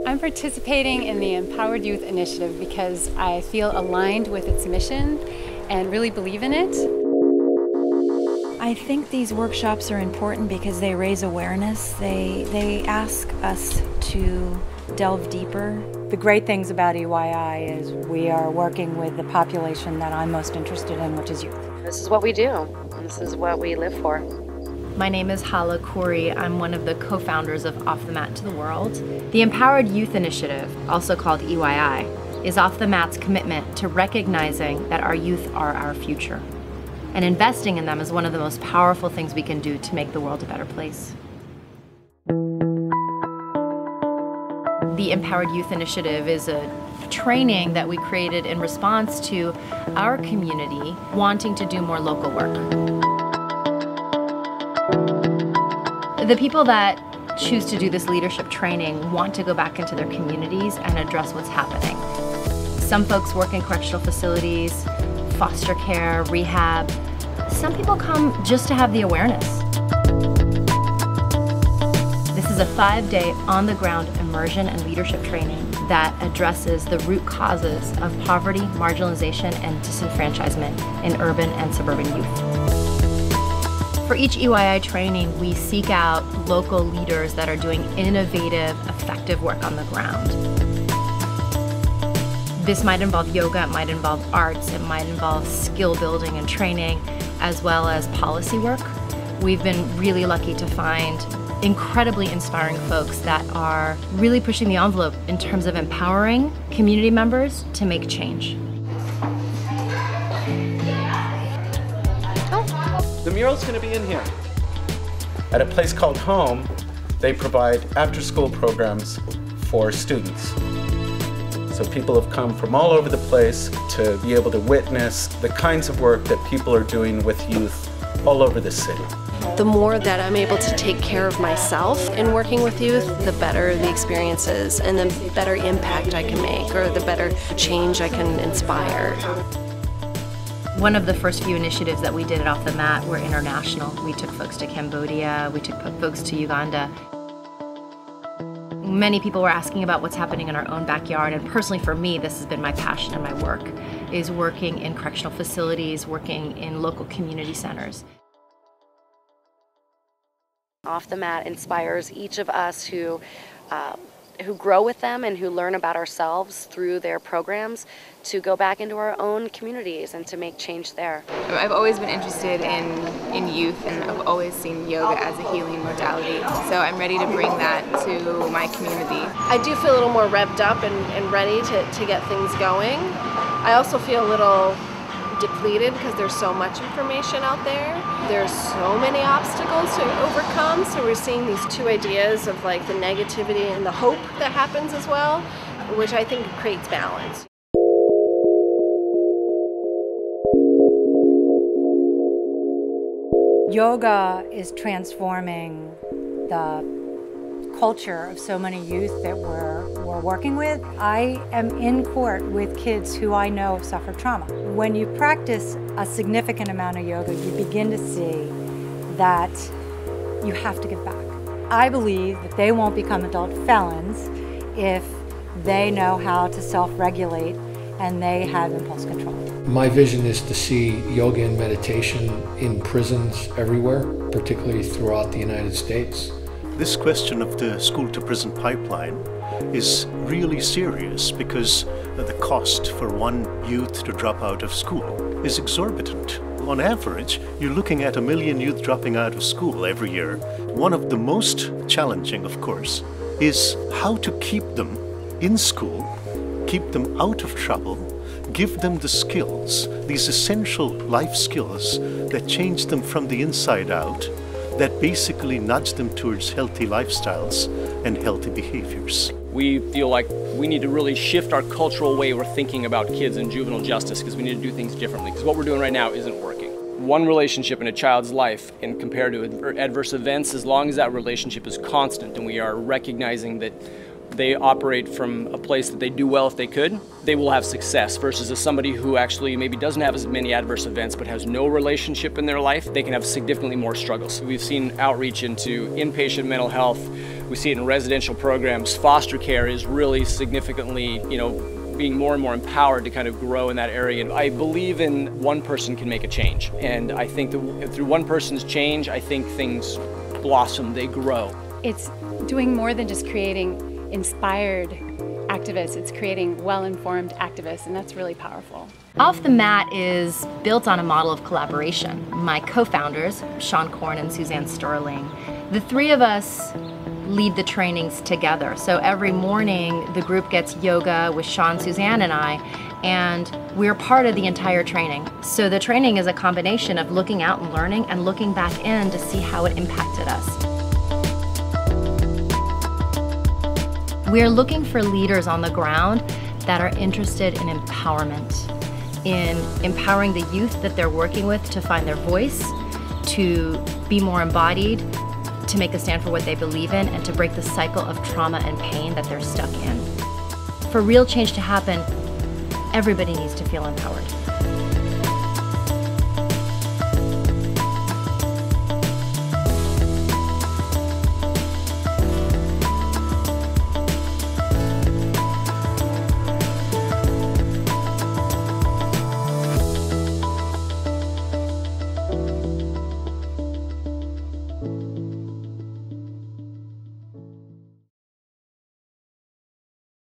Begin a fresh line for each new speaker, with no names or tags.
I'm participating in the Empowered Youth Initiative because I feel aligned with its mission and really believe in it.
I think these workshops are important because they raise awareness. They ask us to delve deeper.
The great things about EYI is we are working with the population that I'm most interested in, which is youth.
This is what we do. This is what we live for.
My name is Hala Khoury. I'm one of the co-founders of Off the Mat to the World. The Empowered Youth Initiative, also called EYI, is Off the Mat's commitment to recognizing that our youth are our future. And investing in them is one of the most powerful things we can do to make the world a better place. The Empowered Youth Initiative is a training that we created in response to our community wanting to do more local work. The people that choose to do this leadership training want to go back into their communities and address what's happening. Some folks work in correctional facilities, foster care, rehab. Some people come just to have the awareness. This is a 5-day on-the-ground immersion and leadership training that addresses the root causes of poverty, marginalization, and disenfranchisement in urban and suburban youth. For each EYI training, we seek out local leaders that are doing innovative, effective work on the ground. This might involve yoga, it might involve arts, it might involve skill building and training, as well as policy work. We've been really lucky to find incredibly inspiring folks that are really pushing the envelope in terms of empowering community members to make change.
The mural's going to be in here. At a place called Home, they provide after-school programs for students. So people have come from all over the place to be able to witness the kinds of work that people are doing with youth all over the city.
The more that I'm able to take care of myself in working with youth, the better the experience is and the better impact I can make or the better change I can inspire.
One of the first few initiatives that we did at Off the Mat were international. We took folks to Cambodia, we took folks to Uganda. Many people were asking about what's happening in our own backyard, and personally for me, this has been my passion and my work, is working in correctional facilities, working in local community centers.
Off the Mat inspires each of us who grow with them and who learn about ourselves through their programs to go back into our own communities and to make change there.
I've always been interested in youth, and I've always seen yoga as a healing modality, so I'm ready to bring that to my community.
I do feel a little more revved up and ready to get things going. I also feel a little depleted because there's so much information out there. There's so many obstacles to overcome, so we're seeing these two ideas of like the negativity and the hope that happens as well, which I think creates balance.
Yoga is transforming the culture of so many youth that we're working with. I am in court with kids who I know have suffered trauma. When you practice a significant amount of yoga, you begin to see that you have to give back. I believe that they won't become adult felons if they know how to self-regulate and they have impulse control.
My vision is to see yoga and meditation in prisons everywhere, particularly throughout the United States.
This question of the school-to-prison pipeline is really serious because the cost for one youth to drop out of school is exorbitant. On average, you're looking at 1 million youth dropping out of school every year. One of the most challenging, of course, is how to keep them in school, keep them out of trouble, give them the skills, these essential life skills that change them from the inside out, that basically nudge them towards healthy lifestyles and healthy behaviors.
We feel like we need to really shift our cultural way we're thinking about kids and juvenile justice because we need to do things differently, because what we're doing right now isn't working. One relationship in a child's life, and compared to adverse events, as long as that relationship is constant and we are recognizing that they operate from a place that they do well if they could, they will have success, versus as somebody who actually maybe doesn't have as many adverse events but has no relationship in their life, they can have significantly more struggles. We've seen outreach into inpatient mental health, we see it in residential programs. Foster care is really significantly, being more and more empowered to kind of grow in that area. And I believe in one person can make a change. And I think that through one person's change, I think things blossom, they grow.
It's doing more than just creating inspired activists, it's creating well-informed activists, and that's really powerful.
Off the Mat is built on a model of collaboration. My co-founders, Sean Korn and Suzanne Sterling, the three of us lead the trainings together. So every morning the group gets yoga with Sean, Suzanne, and I, and we're part of the entire training. So the training is a combination of looking out and learning and looking back in to see how it impacted us. We're looking for leaders on the ground that are interested in empowerment, in empowering the youth that they're working with to find their voice, to be more embodied, to make a stand for what they believe in, and to break the cycle of trauma and pain that they're stuck in. For real change to happen, everybody needs to feel empowered.